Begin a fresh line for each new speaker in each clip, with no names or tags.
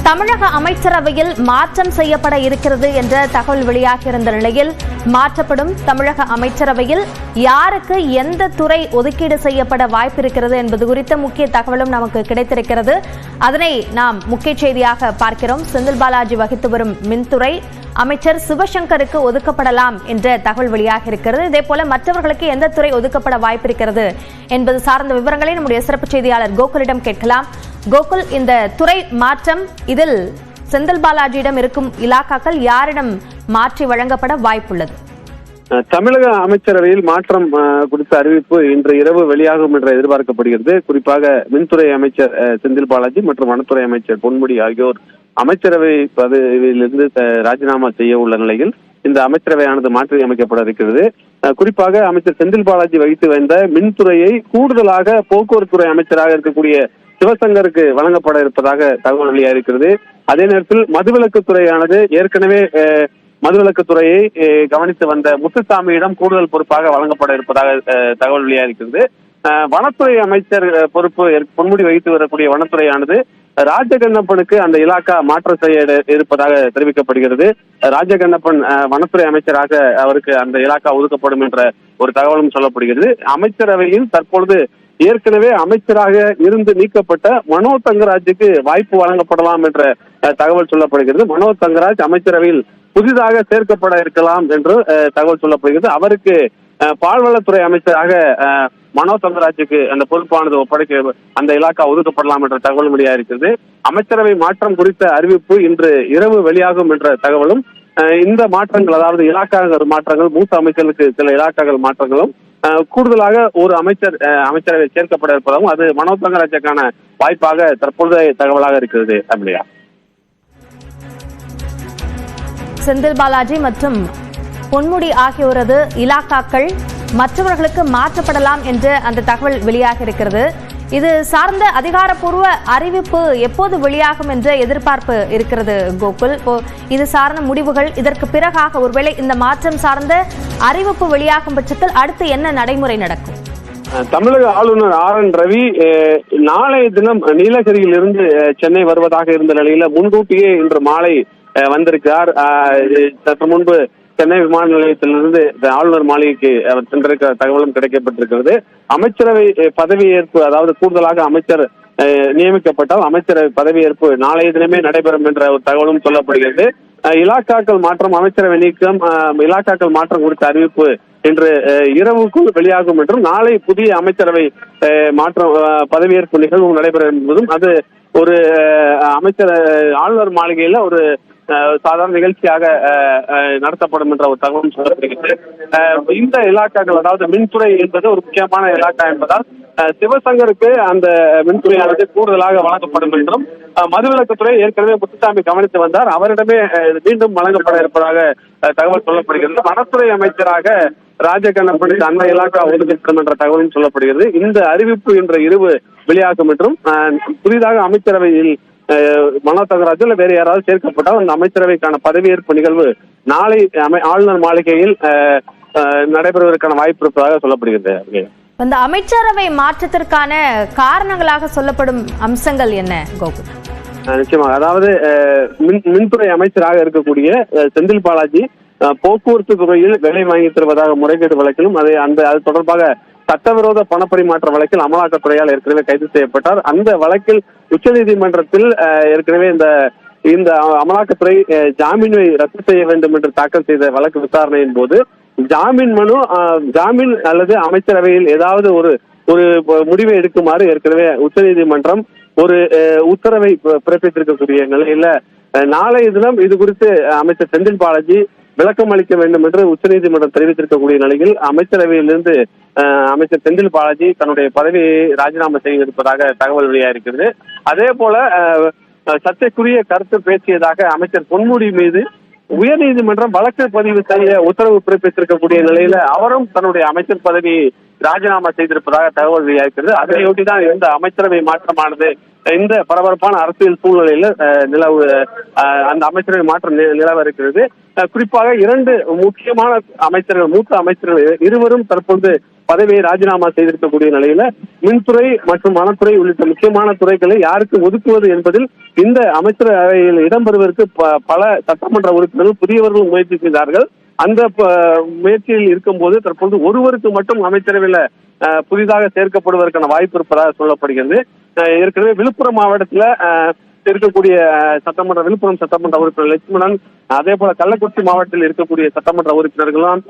தமிழக அமைச்சரவையில் மாற்றம் செய்யப்பட இருக்கிறது என்ற தகவல் வெளியாகியிருந்த நிலையில் மாற்றப்படும் தமிழக அமைச்சரவையில் யாருக்கு எந்த துறை ஒதுக்கீடு செய்யப்பட வாய்ப்பிருக்கிறது என்பது குறித்த முக்கிய தகவலும் நமக்கு கிடைத்திருக்கிறது. அதனை நாம் முக்கிய செய்தியாக பார்க்கிறோம். செந்தில் பாலாஜி வகித்து வரும் மின்துறை அமைச்சர் சிவசங்கருக்கு ஒதுக்கப்படலாம் என்ற தகவல் வெளியாக இருக்கிறது. இதேபோல மற்றவர்களுக்கு எந்த துறை ஒதுக்கப்பட வாய்ப்பிருக்கிறது என்பது சார்ந்த விவரங்களை நம்முடைய சிறப்பு செய்தியாளர் கோகுலிடம் கேட்கலாம். கோகுல், இந்த துறை மாற்றம் இதில் செந்தில் பாலாஜியிடம் இருக்கும் இலாக்காக்கள் யாரிடம் மாற்றி வழங்கப்பட வாய்ப்புள்ளது?
தமிழக அமைச்சரவையில் மாற்றம் குறித்த அறிவிப்பு இன்று இரவு வெளியாகும் என்று எதிர்பார்க்கப்படுகிறது. குறிப்பாக மின்துறை அமைச்சர் செந்தில் பாலாஜி மற்றும் வனத்துறை அமைச்சர் பொன்முடி ஆகியோர் அமைச்சரவை பதவியிலிருந்து ராஜினாமா செய்ய உள்ள நிலையில் இந்த அமைச்சரவையானது மாற்றி அமைக்கப்பட இருக்கிறது. குறிப்பாக அமைச்சர் செந்தில் பாலாஜி வகித்து வந்த மின்துறையை கூடுதலாக போக்குவரத்துறை அமைச்சராக இருக்கக்கூடிய சிவசங்கருக்கு வழங்கப்பட இருப்பதாக தகவல் வெளியாகிறது. அதே நேரத்தில் மதுவிலக்குத்துறையானது ஏற்கனவே மதுவிலக்குத்துறையை கவனித்து வந்த முத்துசாமியிடம் கூடுதல் பொறுப்பாக வழங்கப்பட இருப்பதாக தகவல் வெளியாகிறது. வனத்துறை அமைச்சர் பொறுப்பு பொன்முடி வகித்து வரக்கூடிய வனத்துறையானது ராஜகண்ணப்பனுக்கு அந்த இலாக்கா மாற்றம் செய்ய இருப்பதாக தெரிவிக்கப்படுகிறது. ராஜகண்ணப்பன் வனத்துறை அமைச்சராக அவருக்கு அந்த இலாக்கா ஒதுக்கப்படும் என்ற ஒரு தகவலும் சொல்லப்படுகிறது. அமைச்சரவையில் தற்பொழுது ஏற்கனவே அமைச்சராக இருந்து நீக்கப்பட்ட மனோ தங்கராஜுக்கு வாய்ப்பு வழங்கப்படலாம் என்ற தகவல் சொல்லப்படுகிறது. மனோ தங்கராஜ் அமைச்சரவையில் புதிதாக சேர்க்கப்பட இருக்கலாம் என்று தகவல் சொல்லப்படுகிறது. அவருக்கு பால்வளத்துறை அமைச்சராக மனோ தங்கராஜுக்கு அந்த பொறுப்பானது ஒப்படைக்க அந்த இலாக்கா ஒதுக்கப்படலாம் என்ற தகவல் வெளியாக இருக்கிறது. அமைச்சரவை மாற்றம் குறித்த அறிவிப்பு இன்று இரவு வெளியாகும் என்ற தகவலும் இந்த மாற்றங்கள், அதாவது இலாக்காக்கள் மாற்றங்கள், மூத்த அமைச்சர்களுக்கு சில இலாக்காக்கள் மாற்றங்களும் கூடுதலாக ஒரு அமைச்சரவை சேர்க்கப்பட இருப்பதாகவும் அது மனோ தங்கராஜுக்கான வாய்ப்பாக தற்போதைய தகவலாக இருக்கிறது. அப்படியா?
செந்தில் பாலாஜி மற்றும் பொன்முடி ஆகியோரது இலாக்காக்கள் மற்றவர்களுக்கு மாற்றப்படலாம் என்று அந்த தகவல் வெளியாக இருக்கிறது. இது சார்ந்த அதிகாரப்பூர்வ அறிவிப்பு எப்போது வெளியாகும் என்ற எதிர்பார்ப்பு இருக்கிறது கோகுல். இது சார்ந்த முடிவுகள் இதற்கு பிறகாக ஒருவேளை இந்த மாற்றம் சார்ந்த அறிவிப்பு வெளியாகும் பட்சத்தில் அடுத்து என்ன நடைமுறை நடக்கும்?
தமிழக ஆளுநர் RN ரவி நாளைய தினம் நீலகிரியில் இருந்து சென்னை வருவதாக இருந்த நிலையில முன்கூட்டியே இன்று மாலை வந்திருக்கிறார். சற்று முன்பு சென்னை விமான நிலையத்திலிருந்து ஆளுநர் மாளிகைக்கு அவர் சென்றிருக்கிற தகவலும் கிடைக்கப்பட்டிருக்கிறது. அமைச்சரவை பதவியேற்பு, அதாவது கூடுதலாக அமைச்சர் நியமிக்கப்பட்டால் அமைச்சரவை பதவியேற்பு நாளைய தினமே நடைபெறும் என்ற ஒரு தகவலும் சொல்லப்படுகிறது. இலாக்காக்கள் மாற்றம், அமைச்சரவை நீக்கம், இலாக்காக்கள் மாற்றம் குறித்த அறிவிப்பு இன்று இரவுக்குள் வெளியாகும் என்றும் நாளை புதிய அமைச்சரவை மாற்றம் பதவியேற்பு நிகழ்வு நடைபெறும் என்பதும் அது ஒரு அமைச்சர் ஆளுநர் மாளிகையில ஒரு சாதாரண நிகழ்ச்சியாக நடத்தப்படும் என்ற ஒரு தகவலும் சொல்லப்படுகிறது. இந்த இலாக்காக்கள், அதாவது மின்துறை என்பது ஒரு முக்கியமான இலாக்கா என்பதால் சிவசங்கருக்கு அந்த மின்துறையானது கூடுதலாக வழங்கப்படும் என்றும் மதுவிலக்குத்துறை ஏற்கனவே முத்துசாமி கவனித்து வந்தார், அவரிடமே மீண்டும் வழங்கப்பட இருப்பதாக தகவல் சொல்லப்படுகிறது. வனத்துறை அமைச்சராக ராஜகண்ணப்பனுக்கு அந்த இலாக்கா ஒதுக்கப்படும் என்ற தகவலும் சொல்லப்படுகிறது. இந்த அறிவிப்பு இன்று இரவு வெளியாகும் என்றும் புதிதாக அமைச்சரவையில் மனோ தங்கராஜ் இல்ல வேறு யாராவது சேர்க்கப்பட்டால் அந்த அமைச்சரவைக்கான பதவியேற்பு நிகழ்வு நாளை ஆளுநர் மாளிகையில் நடைபெறுவதற்கான வாய்ப்பு இருப்பதாக சொல்லப்படுகிறது.
இந்த அமைச்சரவை மாற்றத்திற்கான காரணங்களாக சொல்லப்படும் அம்சங்கள் என்ன கோகுல்?
நிச்சயமாக, அதாவது மின்துறை அமைச்சராக இருக்கக்கூடிய செந்தில் பாலாஜி போக்குவரத்து துறையில் வேலை வாங்கி தருவதாக முறைகேடு வழக்கிலும் அது தொடர்பாக சட்டவிரோத பணப்பரிமாற்ற வழக்கில் அமலாக்கத்துறையால் ஏற்கனவே கைது செய்யப்பட்டார். அந்த வழக்கில் உச்சநீதிமன்றத்தில் ஏற்கனவே இந்த அமலாக்கத்துறை ஜாமீனை ரத்து செய்ய வேண்டும் என்று தாக்கல் செய்த வழக்கு விசாரணையின் போது ஜாமீன் மனு, ஜாமீன் அல்லது அமைச்சரவையில் ஏதாவது ஒரு முடிவை எடுக்குமாறு ஏற்கனவே உச்சநீதிமன்றம் ஒரு உத்தரவை பிறப்பித்திருக்கக்கூடிய நிலையில நாளைய தினம் இது குறித்து அமைச்சர் செந்தில் பாலாஜி விளக்கம் அளிக்க வேண்டும் என்று உச்சநீதிமன்றம் தெரிவித்திருக்கக்கூடிய நிலையில் அமைச்சரவையிலிருந்து அமைச்சர் செந்தில் பாலாஜி தன்னுடைய பதவியை ராஜினாமா செய்ய இருப்பதாக தகவல் வெளியாகிறது. அதே போல சர்ச்சைக்குரிய கருத்து பேசியதாக அமைச்சர் பொன்முடி மீது உயர்நீதிமன்றம் வழக்கு பதிவு செய்ய உத்தரவு பிறப்பித்திருக்கக்கூடிய நிலையில அவரும் தன்னுடைய அமைச்சர் பதவியை ராஜினாமா செய்திருப்பதாக தகவல் வெளியாகிறது. அதனையொட்டிதான் இந்த அமைச்சரவை மாற்றமானது இந்த பரபரப்பான அரசியல் சூழ்நிலையில அந்த அமைச்சரவை மாற்றம் நிலவ இருக்கிறது. குறிப்பாக இரண்டு முக்கியமான அமைச்சர்கள், மூத்த அமைச்சர்கள் இருவரும் தற்போது பதவியை ராஜினாமா செய்திருக்கக்கூடிய நிலையில மின்துறை மற்றும் வனத்துறை உள்ளிட்ட முக்கியமான துறைகளை யாருக்கு ஒதுக்குவது என்பதில் இந்த அமைச்சரவையில் இடம்பெறுவதற்கு பல சட்டமன்ற உறுப்பினர்கள் புதியவர்களும் முயற்சி செய்தார்கள். அந்த முயற்சியில் இருக்கும்போது தற்போது ஒருவருக்கு மட்டும் அமைச்சரவையில புதிதாக சேர்க்கப்படுவதற்கான வாய்ப்பு இருப்பதாக சொல்லப்படுகிறது. ஏற்கனவே விழுப்புரம் மாவட்டத்துல இருக்கக்கூடிய விழுப்புரம் சட்டமன்ற உறுப்பினர் லட்சுமணன், அதே போல கள்ளக்குறிச்சி மாவட்டத்தில் இருக்கக்கூடிய சட்டமன்ற உறுப்பினர்களும்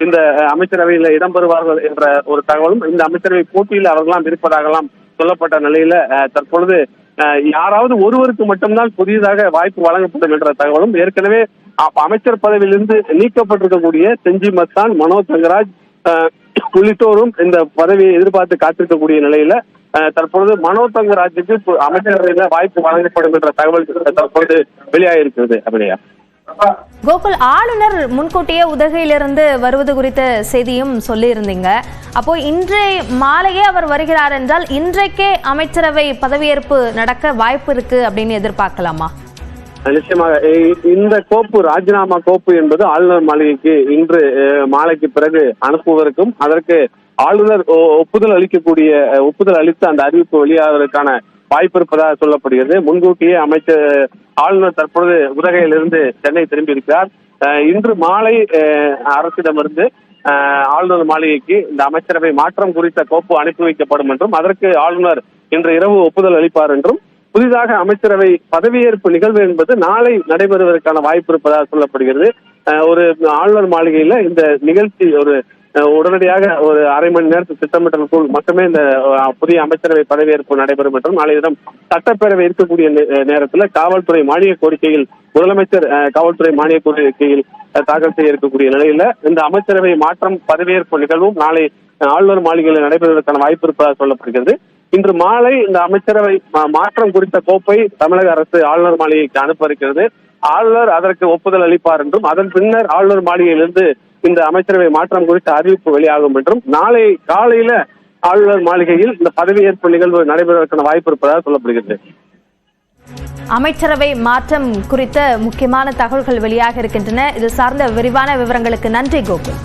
இந்த அமைச்சரவையில் இடம்பெறுவார்கள் என்ற ஒரு தகவலும், இந்த அமைச்சரவை போட்டியில் அவர்களாம் இருப்பதாகலாம் சொல்லப்பட்ட நிலையில தற்பொழுது யாராவது ஒருவருக்கு மட்டும்தான் புதியதாக வாய்ப்பு வழங்கப்படும் என்ற தகவலும், ஏற்கனவே அமைச்சர் பதவியிலிருந்து நீக்கப்பட்டிருக்கக்கூடிய செஞ்சி மஸ்தான், மனோஜ் தங்கராஜ் உள்ளிட்டோரும் இந்த பதவியை எதிர்பார்த்து காத்திருக்கக்கூடிய நிலையில தற்பொழுது மனோஜ் தங்கராஜுக்கு அமைச்சரவையில வாய்ப்பு வழங்கப்படும் என்ற தகவல் தற்பொழுது வெளியாகிருக்கிறது. அப்படியா
கோகுல், ஆளுநர் முன்கூட்டியே உதகையிலிருந்து வருவது குறித்த செய்தியும் சொல்லி இருந்தீங்க. அப்போ இன்றைய மாலையே அவர் வருகிறார் என்றால் இன்றைக்கே அமைச்சரவை பதவியேற்பு நடக்க வாய்ப்பு இருக்கு அப்படின்னு எதிர்பார்க்கலாமா?
நிச்சயமாக இந்த கோப்பு, ராஜினாமா கோப்பு என்பது ஆளுநர் மாளிகைக்கு இன்று மாலைக்கு பிறகு அனுப்புவதற்கும் அதற்கு ஆளுநர் ஒப்புதல் அளித்து அந்த அறிவிப்பு வெளியாவதற்கான வாய்ப்பு இருப்பதாக சொல்லப்படுகிறது. முன்கூட்டியே ஆளுநர் தற்பொழுது உதகையிலிருந்து சென்னை திரும்பி இருக்கிறார். இன்று மாலை அரசிடமிருந்து ஆளுநர் மாளிகைக்கு இந்த அமைச்சரவை மாற்றம் குறித்த கோப்பு அனுப்பி வைக்கப்படும் என்றும் அதற்கு ஆளுநர் இன்று இரவு ஒப்புதல் அளிப்பார் என்றும், புதிதாக அமைச்சரவை பதவியேற்பு நிகழ்வு என்பது நாளை நடைபெறுவதற்கான வாய்ப்பு இருப்பதாக சொல்லப்படுகிறது. ஒரு ஆளுநர் மாளிகையில இந்த நிகழ்ச்சி உடனடியாக ஒரு அரை மணி நேரத்து திட்டமிட்டலுக்குள் மட்டுமே இந்த புதிய அமைச்சரவை பதவியேற்பு நடைபெறும் என்றும், நாளைய தினம் சட்டப்பேரவை இருக்கக்கூடிய நேரத்தில் காவல்துறை மானிய கோரிக்கையில் முதலமைச்சர் காவல்துறை மானிய கோரிக்கையில் தாக்கல் செய்ய இருக்கக்கூடிய நிலையில இந்த அமைச்சரவை மாற்றம் பதவியேற்பு நிகழ்வும் நாளை ஆளுநர் மாளிகையில் நடைபெறுவதற்கான வாய்ப்பு இருப்பதாக சொல்லப்படுகிறது. இன்று மாலை இந்த அமைச்சரவை மாற்றம் குறித்த கோப்பை தமிழக அரசு ஆளுநர் மாளிகைக்கு அனுப்ப இருக்கிறது. ஆளுநர் அதற்கு ஒப்புதல் அளிப்பார் என்றும் அதன் பின்னர் ஆளுநர் மாளிகையிலிருந்து இந்த அமைச்சரவை மாற்றம் குறித்த அறிவிப்பு வெளியாகும் என்றும், நாளை காலையில ஆளுநர் மாளிகையில் இந்த பதவியேற்பு நிகழ்வு நடைபெறுவதற்கான வாய்ப்பு இருப்பதாக சொல்லப்படுகிறது.
அமைச்சரவை மாற்றம் குறித்த முக்கியமான தகவல்கள் வெளியாக இருக்கின்றன. இது சார்ந்த விரிவான விவரங்களுக்கு நன்றி கோகுல்.